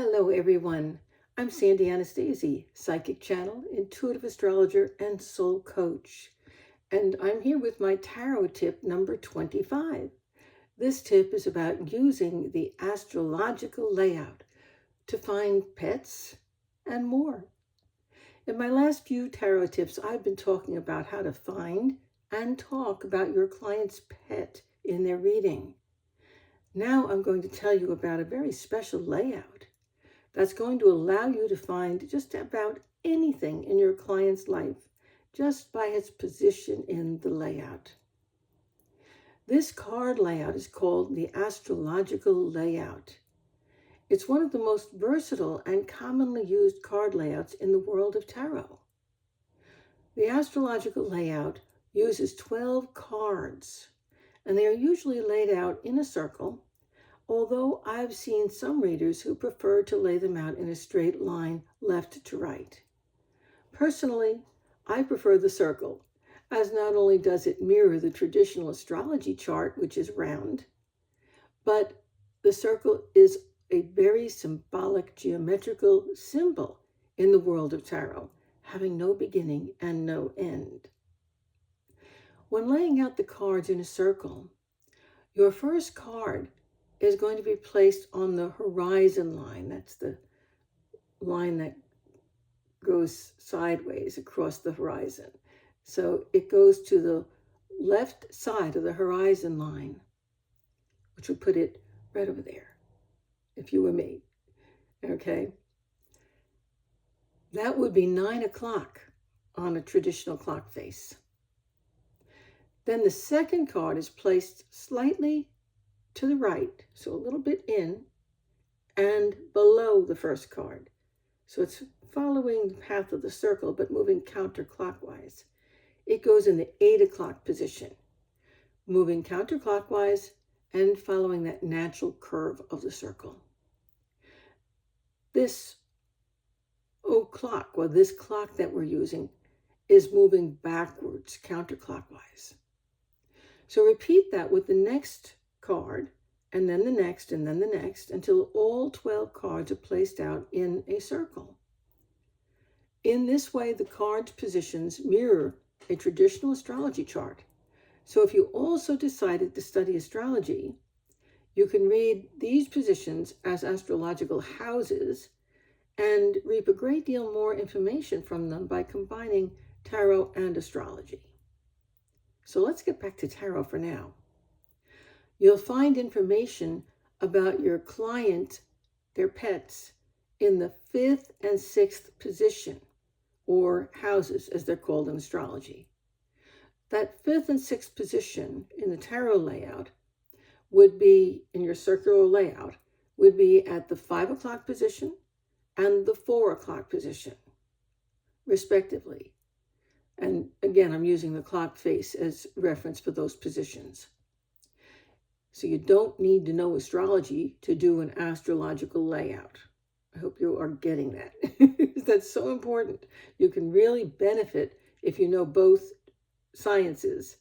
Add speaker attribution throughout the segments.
Speaker 1: Hello, everyone. I'm Sandy Anastasi, psychic channel, intuitive astrologer, and soul coach. And I'm here with my tarot tip number 25. This tip is about using the astrological layout to find pets and more. In my last few tarot tips, I've been talking about how to find and talk about your client's pet in their reading. Now I'm going to tell you about a very special layout that's going to allow you to find just about anything in your client's life just by its position in the layout. This card layout is called the astrological layout. It's one of the most versatile and commonly used card layouts in the world of tarot. The astrological layout uses 12 cards, and they are usually laid out in a circle, although I've seen some readers who prefer to lay them out in a straight line left to right. Personally, I prefer the circle, as not only does it mirror the traditional astrology chart, which is round, but the circle is a very symbolic geometrical symbol in the world of tarot, having no beginning and no end. When laying out the cards in a circle, your first card is going to be placed on the horizon line. That's the line that goes sideways across the horizon. So it goes to the left side of the horizon line, which would put it right over there, if you were me. Okay? That would be 9 o'clock on a traditional clock face. Then the second card is placed slightly to the right, so a little bit in and below the first card. So it's following the path of the circle, but moving counterclockwise. It goes in the 8 o'clock position, moving counterclockwise and following that natural curve of the circle. This clock, or this clock that we're using, is moving backwards counterclockwise. So repeat that with the next card, and then the next, and then the next, until all 12 cards are placed out in a circle. In this way, the cards' positions mirror a traditional astrology chart. So if you also decided to study astrology, you can read these positions as astrological houses and reap a great deal more information from them by combining tarot and astrology. So let's get back to tarot for now. You'll find information about your client, their pets, in the 5th and 6th position, or houses as they're called in astrology. That 5th and 6th position in the tarot layout would be, in your circular layout, would be at the 5 o'clock position and the 4 o'clock position, respectively. And again, I'm using the clock face as reference for those positions. So you don't need to know astrology to do an astrological layout. I hope you are getting that. That's so important. You can really benefit if you know both sciences,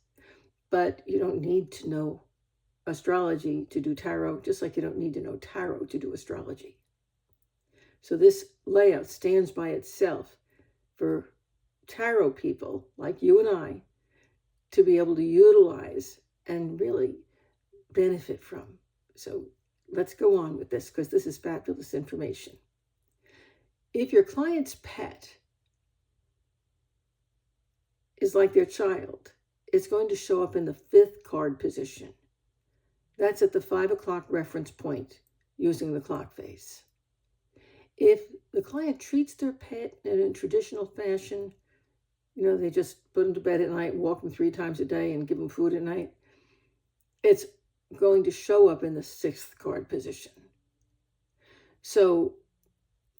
Speaker 1: but you don't need to know astrology to do tarot, just like you don't need to know tarot to do astrology. So this layout stands by itself for tarot people like you and I to be able to utilize and really benefit from. So let's go on with this, because this is fabulous information. If your client's pet is like their child, it's going to show up in the 5th card position. That's at the 5 o'clock reference point using the clock face. If the client treats their pet in a traditional fashion, they just put them to bed at night, walk them 3 times a day, and give them food at night, it's going to show up in the 6th card position. So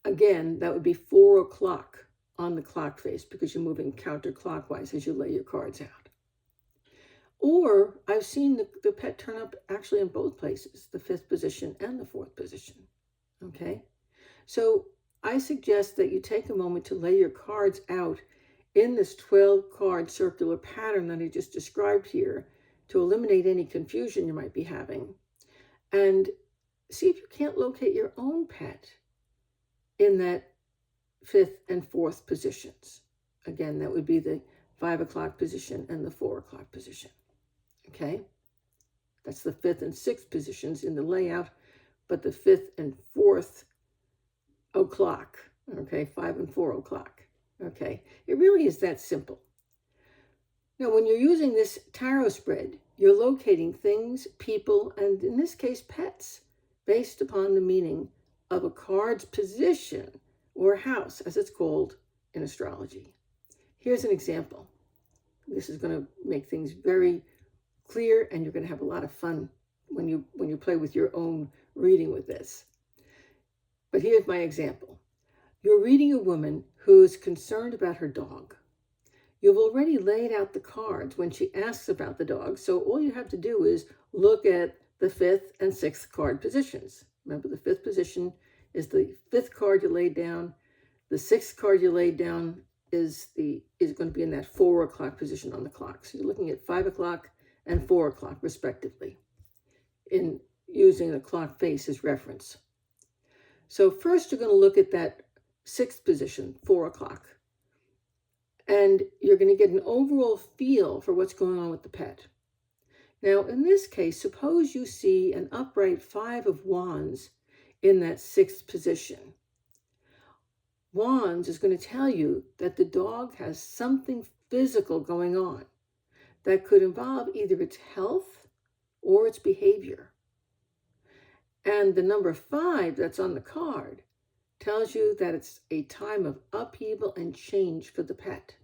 Speaker 1: again, that would be 4 o'clock on the clock face, because you're moving counterclockwise as you lay your cards out. Or I've seen the pet turn up actually in both places, the 5th position and the 4th position. Okay? So I suggest that you take a moment to lay your cards out in this 12-card circular pattern that I just described here, to eliminate any confusion you might be having, and see if you can't locate your own pet in that 5th and 4th positions. Again, that would be the 5 o'clock position and the 4 o'clock position. Okay? That's the 5th and 6th positions in the layout, but the 5th and 4th o'clock. Okay? 5 and 4 o'clock. Okay? It really is that simple. Now, when you're using this tarot spread, you're locating things, people, and in this case, pets, based upon the meaning of a card's position or house, as it's called in astrology. Here's an example. This is going to make things very clear, and you're going to have a lot of fun when you play with your own reading with this. But here's my example. You're reading a woman who's concerned about her dog. You've already laid out the cards when she asks about the dog, so all you have to do is look at the 5th and 6th card positions. Remember, the 5th position is the 5th card you laid down. The 6th card you laid down is going to be in that 4 o'clock position on the clock. So you're looking at 5 o'clock and 4 o'clock, respectively, in using the clock face as reference. So first, you're going to look at that 6th position, 4 o'clock. And you're going to get an overall feel for what's going on with the pet. Now, in this case, suppose you see an upright 5 of Wands in that 6th position. Wands is going to tell you that the dog has something physical going on that could involve either its health or its behavior. And the number 5 that's on the card tells you that it's a time of upheaval and change for the pet.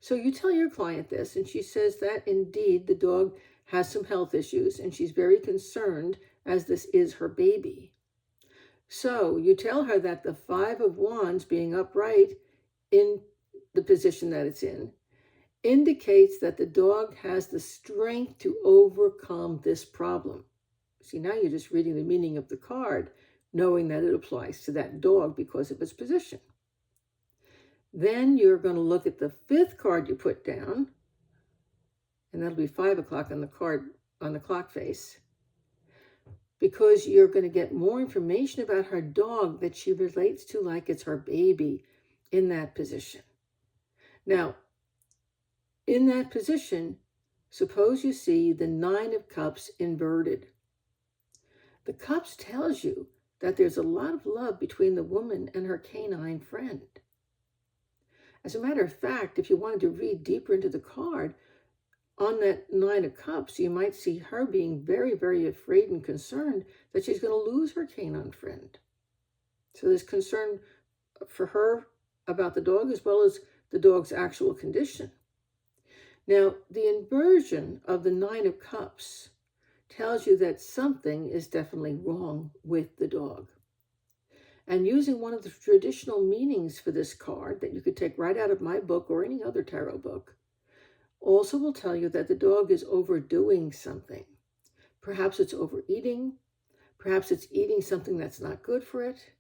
Speaker 1: So you tell your client this, and she says that indeed the dog has some health issues, and she's very concerned as this is her baby. So you tell her that the 5 of Wands being upright in the position that it's in indicates that the dog has the strength to overcome this problem. See, now you're just reading the meaning of the card, knowing that it applies to that dog because of its position. Then you're going to look at the 5th card you put down, and that'll be 5 o'clock on the card on the clock face, because you're going to get more information about her dog that she relates to like it's her baby in that position. Now, in that position, suppose you see the 9 of Cups inverted. The Cups tells you that there's a lot of love between the woman and her canine friend. As a matter of fact, if you wanted to read deeper into the card, on that 9 of Cups, you might see her being very, very afraid and concerned that she's going to lose her canine friend. So there's concern for her about the dog as well as the dog's actual condition. Now, the inversion of the 9 of Cups tells you that something is definitely wrong with the dog. And using one of the traditional meanings for this card that you could take right out of my book or any other tarot book, also will tell you that the dog is overdoing something. Perhaps it's overeating. Perhaps it's eating something that's not good for it.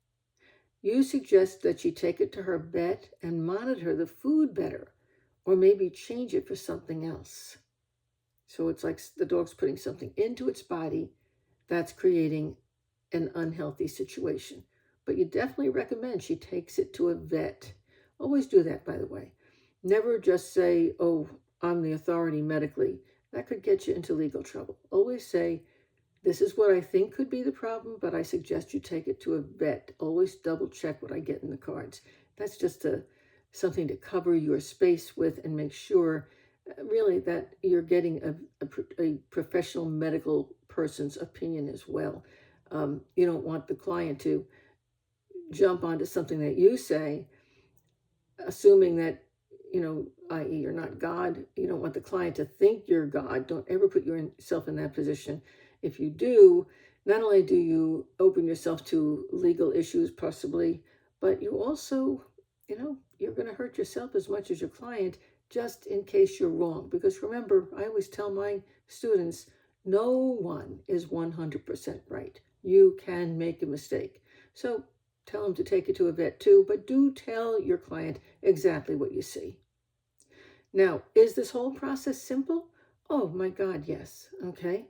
Speaker 1: You suggest that she take it to her vet and monitor the food better, or maybe change it for something else. So it's like the dog's putting something into its body that's creating an unhealthy situation. But you definitely recommend she takes it to a vet. Always do that, by the way. Never just say, oh, I'm the authority medically. That could get you into legal trouble. Always say, this is what I think could be the problem, but I suggest you take it to a vet. Always double check what I get in the cards. That's just something to cover your space with and make sure really that you're getting a professional medical person's opinion as well. You don't want the client to jump onto something that you say, assuming that, i.e. you're not God. You don't want the client to think you're God. Don't ever put yourself in that position. If you do, not only do you open yourself to legal issues possibly, but you also, you're going to hurt yourself as much as your client just in case you're wrong. Because remember, I always tell my students, no one is 100% right. You can make a mistake. So tell them to take it to a vet too, but do tell your client exactly what you see. Now, is this whole process simple? Oh my God, yes. Okay.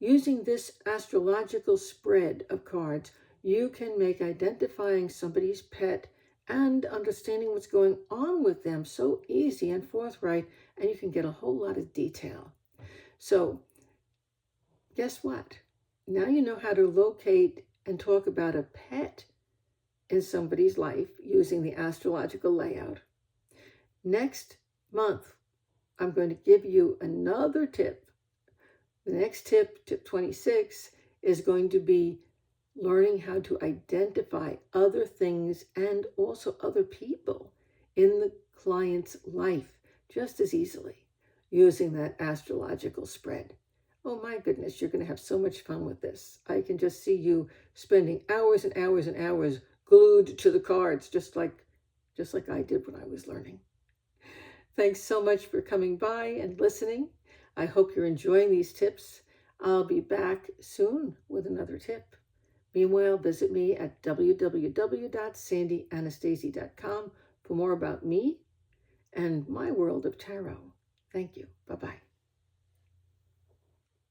Speaker 1: Using this astrological spread of cards, you can make identifying somebody's pet and understanding what's going on with them so easy and forthright, and you can get a whole lot of detail. So guess what? Now you know how to locate and talk about a pet in somebody's life using the astrological layout. Next month, I'm going to give you another tip. The next tip, tip 26, is going to be learning how to identify other things and also other people in the client's life just as easily using that astrological spread. Oh my goodness, you're going to have so much fun with this. I can just see you spending hours and hours and hours glued to the cards, just like I did when I was learning. Thanks so much for coming by and listening. I hope you're enjoying these tips. I'll be back soon with another tip. Meanwhile, visit me at www.sandyanastasia.com for more about me and my world of tarot. Thank you. Bye-bye.